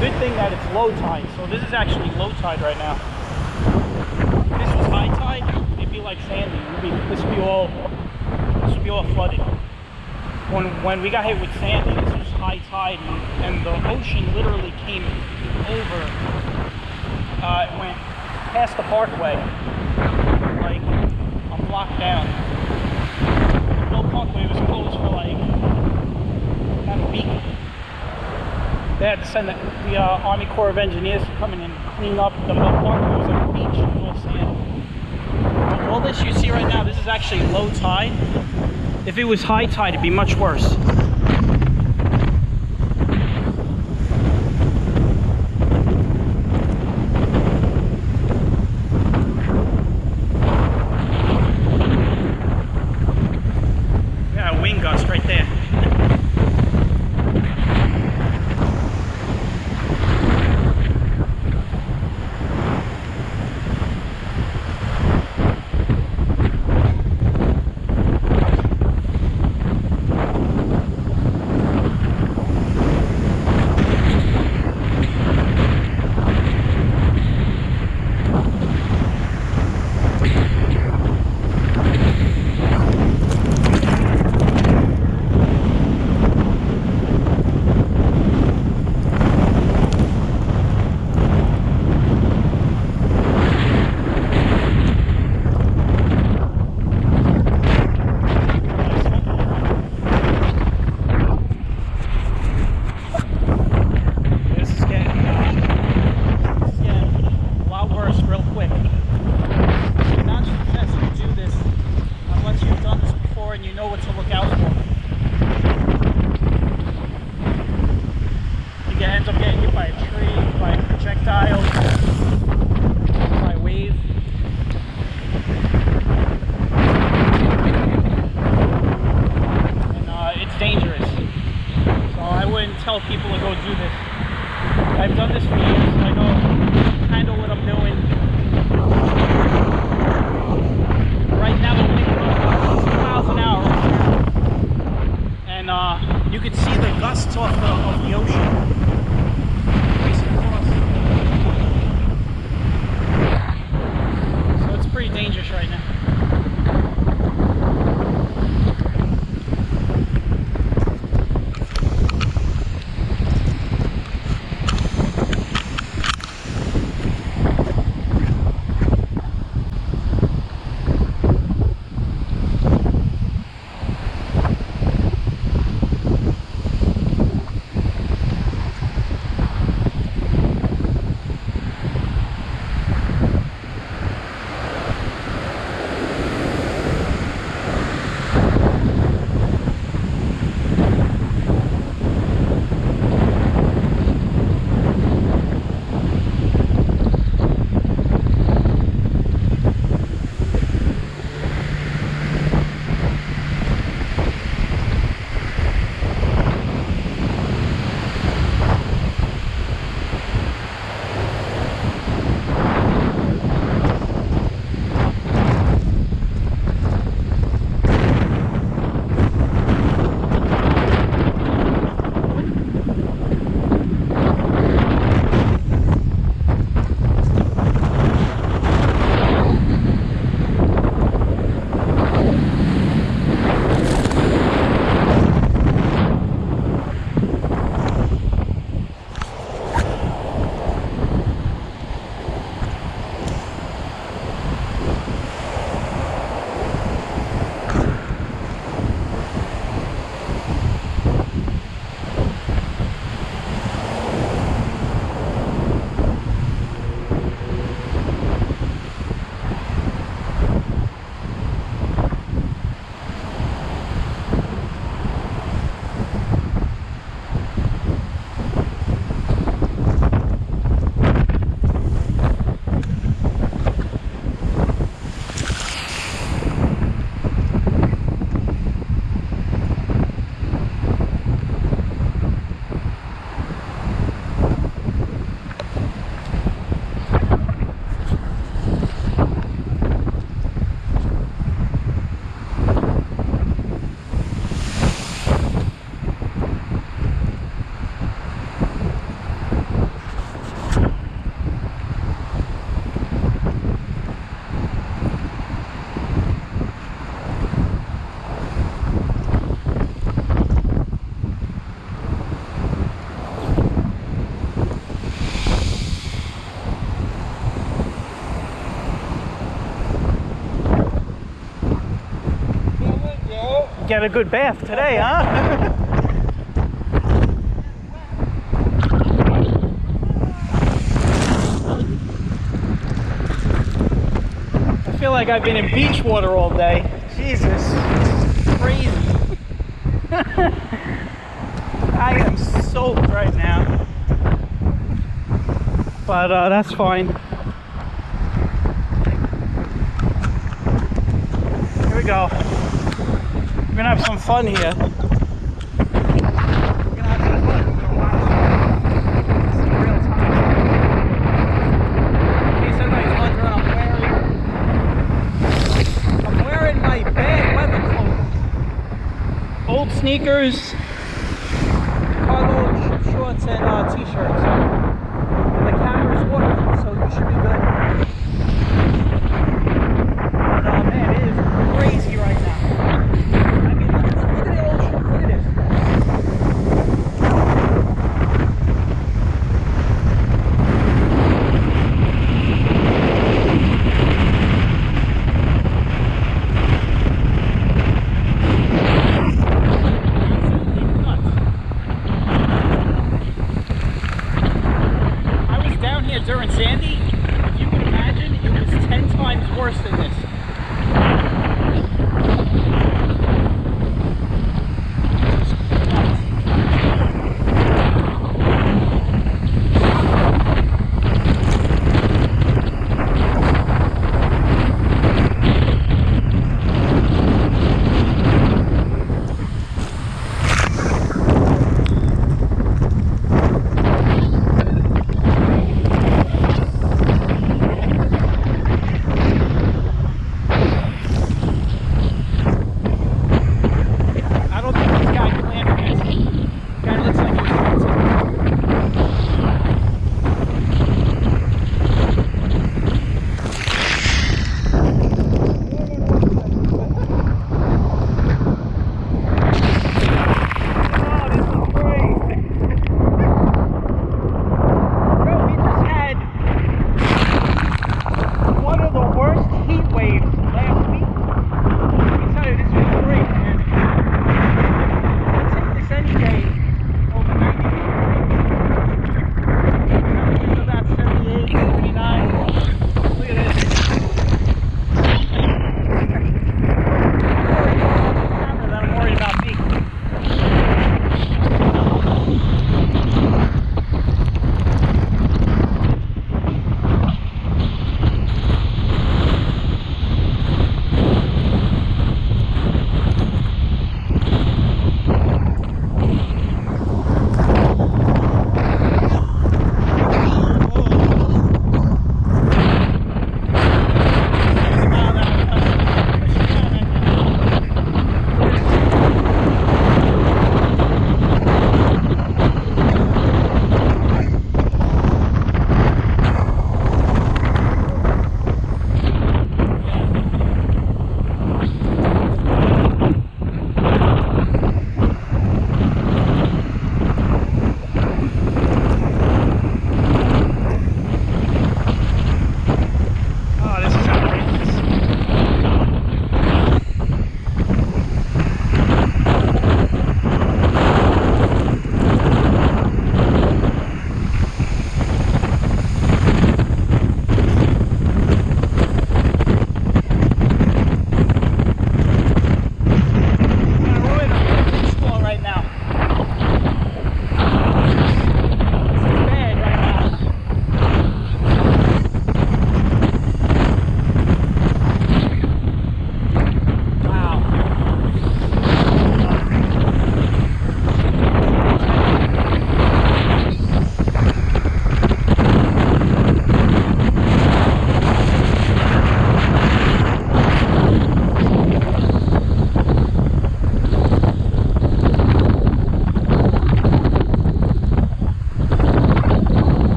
Good thing that it's low tide. So this is actually low tide right now. If this was high tide, it'd be like Sandy. This would be all flooded. When we got hit with Sandy, this was high tide, and the ocean literally came over. It went past the parkway, like a block down. The parkway was closed for like about a week. They had to send the Army Corps of Engineers to come in and clean up the parkway. It was like a beach, it was all sand. But all this you see right now, this is actually low tide. If it was high tide, it'd be much worse. Yeah, a wind gust right there. People to go do this. I've done this for years, so I know kind of what I'm doing. Right now the wind is about 2 miles an hour right here. And you can see the gusts off the ocean. Racing across. So it's pretty dangerous right now. Get a good bath today, huh? I feel like I've been in beach water all day. Jesus, crazy. I am soaked right now. But that's fine. Here we go. We're gonna have some fun here. We're gonna have some fun. This is real time. In case anybody's wondering, I'm wearing my bad weather clothes. Old sneakers, cargo shorts, and t-shirts. And the camera's waterproof, so you should be good. But man, it is crazy right now. I mean, look at the ocean. Look at this.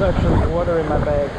actually water in my bag.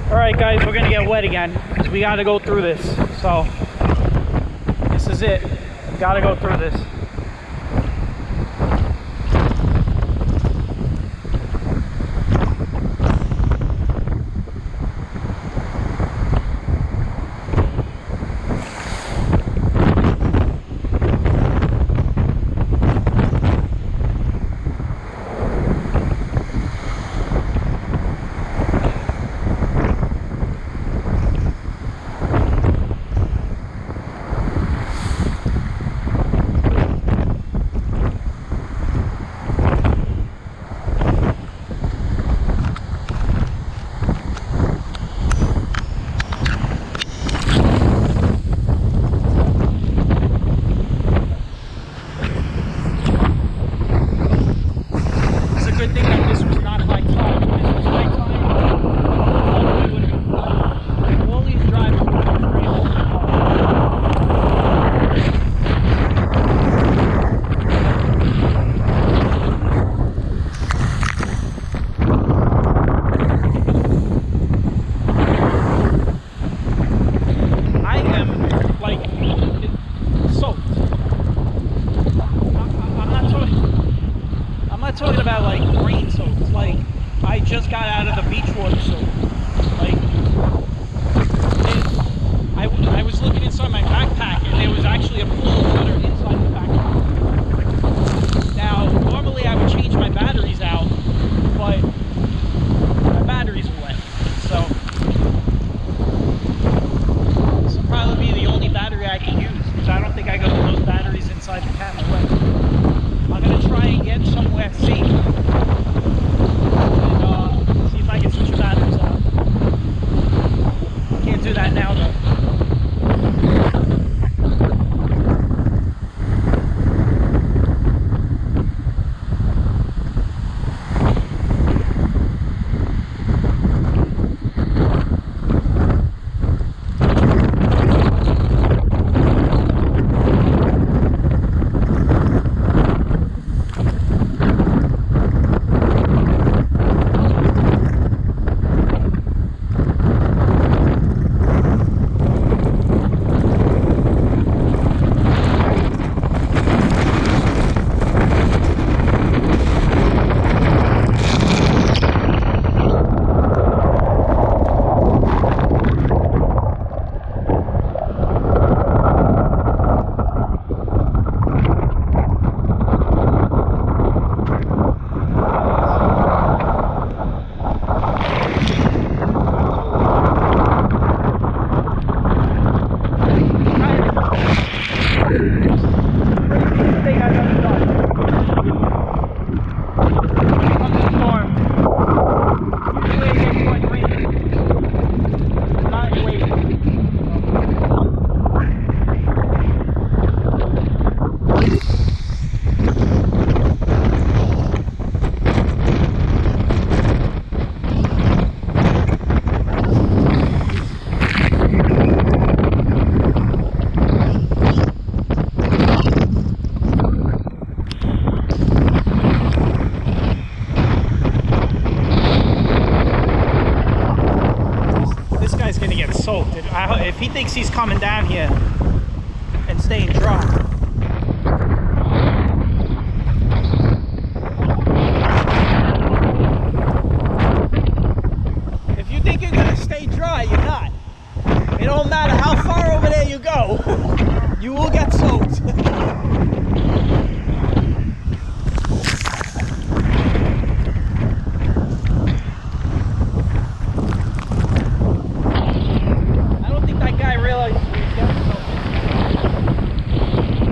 Alright guys, we're gonna get wet again because we gotta go through this. So this is it. We gotta go through this. Talking about like rain soaks, like I just got out of the beach water soak. Like I was looking inside my backpack and there was actually a pool of water inside the backpack. Now normally I would change my batteries out, but my batteries were wet, so this will probably be the only battery I can use because I don't think I got those batteries inside the cabin wet. I'm going to try and get somewhere safe and see if I can switch the batteries out. Can't do that now though. if he thinks he's coming down here and staying dry. If you think you're gonna stay dry, you're not. It don't matter how far over there you go, you will get soaked. I don't think that guy realizes what he's getting himself into.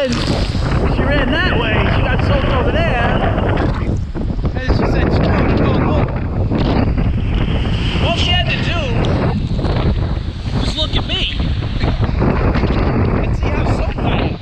then she ran that way. She got soaked over there. And she said, screw it, go home. All she had to do was look at me and see how soaked I am.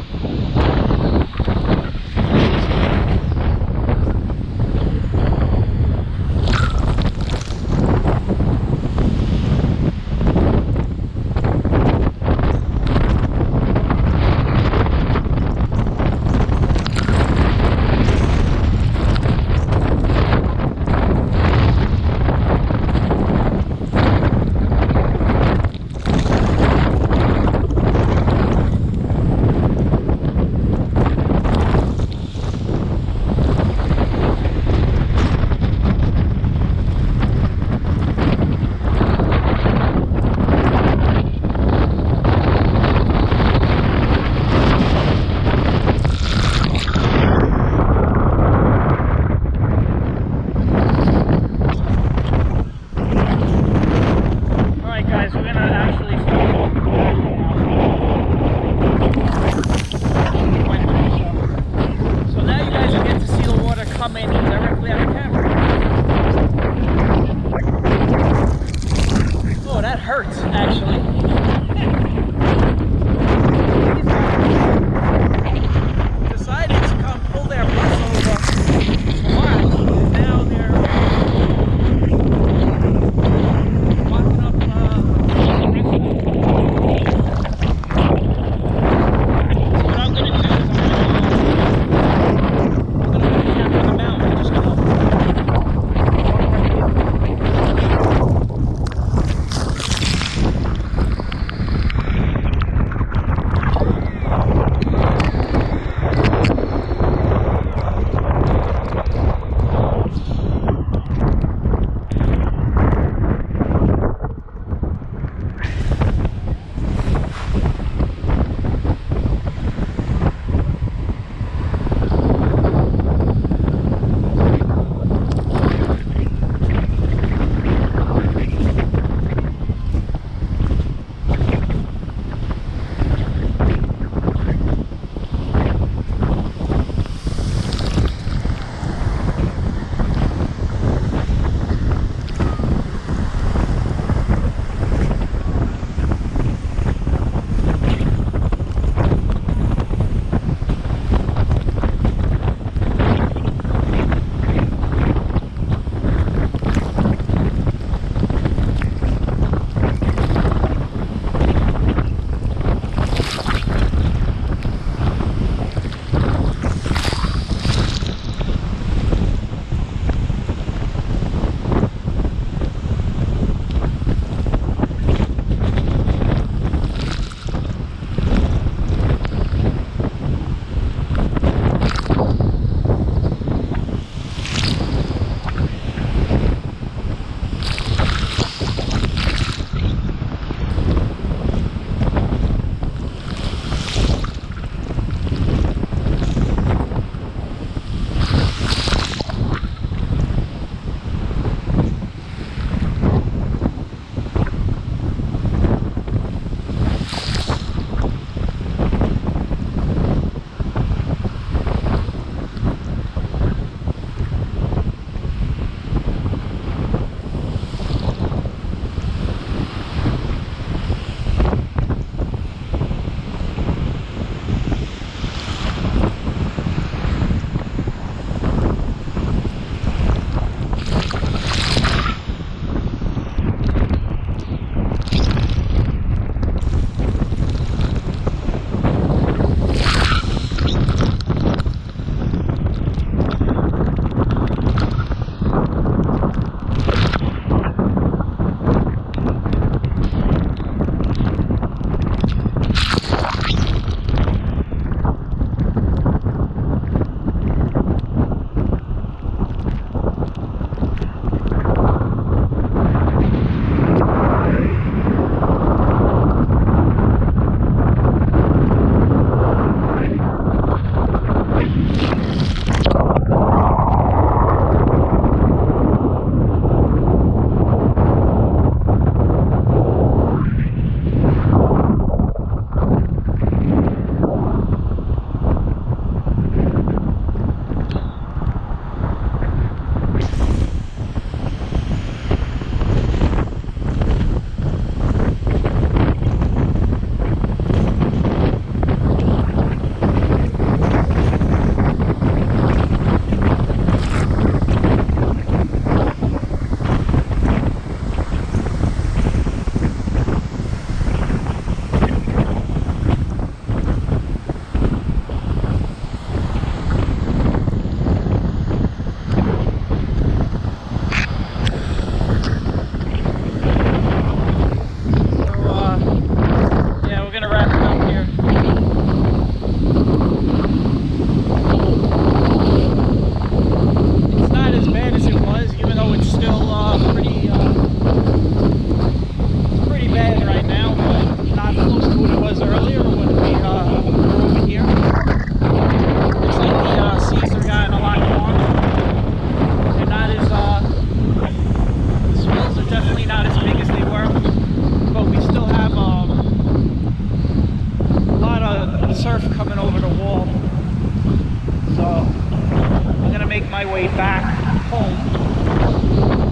way back home,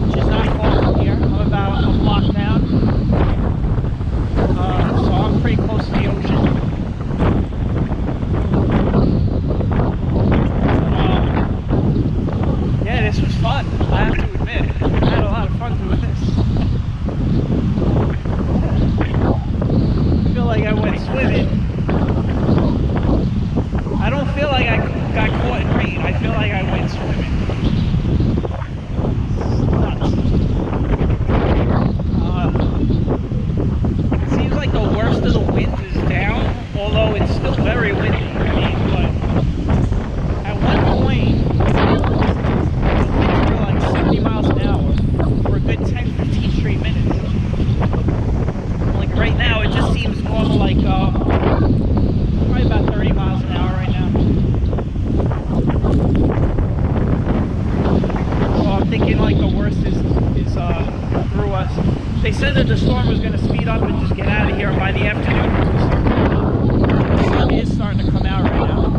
which is not far from here. I'm about a block down, so I'm pretty close to the ocean. Yeah, this was fun, I have to admit. I had a lot of fun doing this. I feel like I went swimming. I don't feel like I got caught in rain. I feel like I went swimming. It seems like the worst of the wind is down, although it's still very windy. I mean, but at one point, the winds were like 70 miles an hour for a good 10-15 straight minutes. Like right now, it just seems normal, like probably about 30 miles an hour right now. So I'm thinking like the worst is through us. They said that the storm was going to speed up and just get out of here by the afternoon. The sun is starting to come out right now.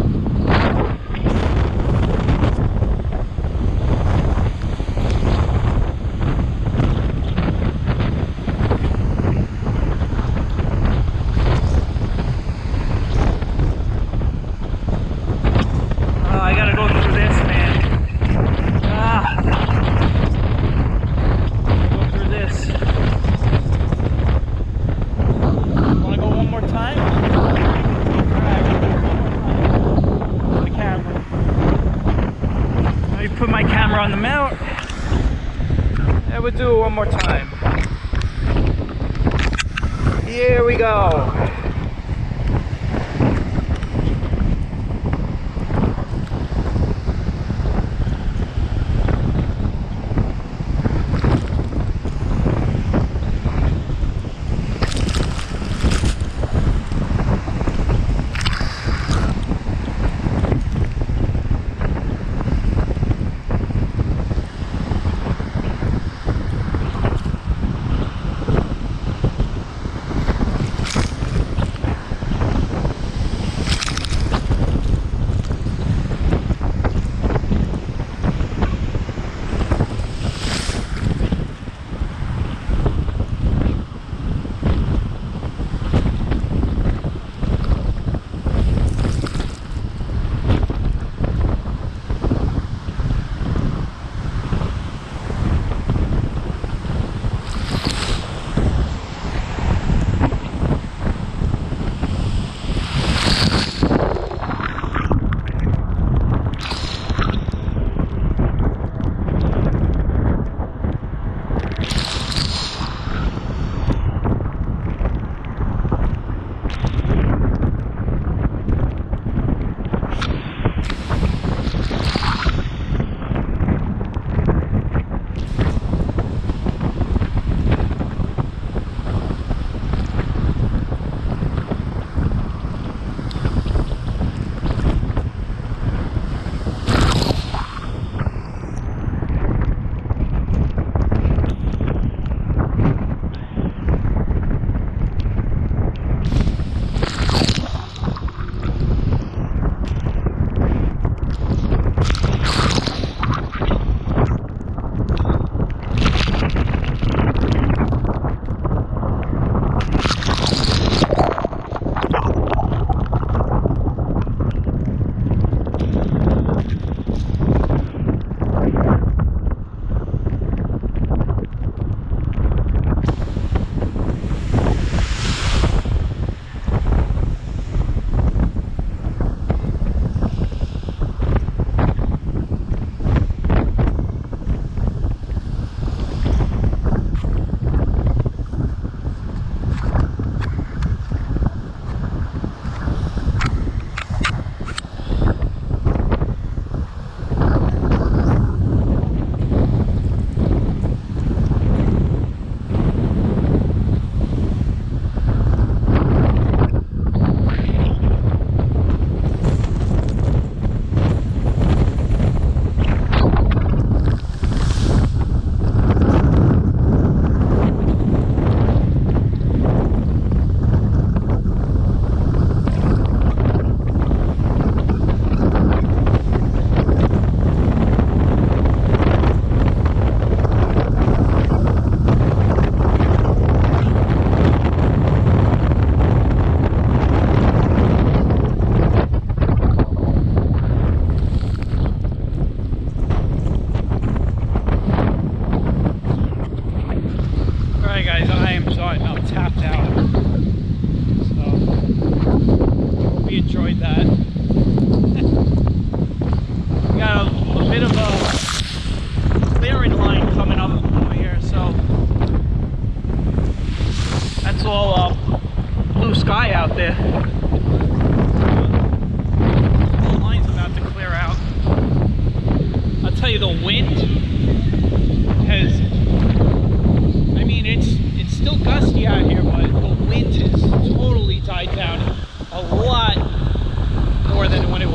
I gotta go through this, man. Go through this. Wanna go one more time? Alright, the camera. Let me put my camera on the mount. And we'll do it one more time. Here we go.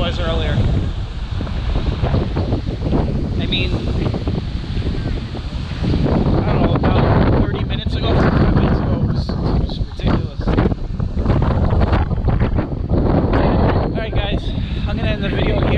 was earlier. I mean, I don't know, about 30 minutes ago, 45 minutes ago, it was ridiculous. Alright guys, I'm going to end the video here.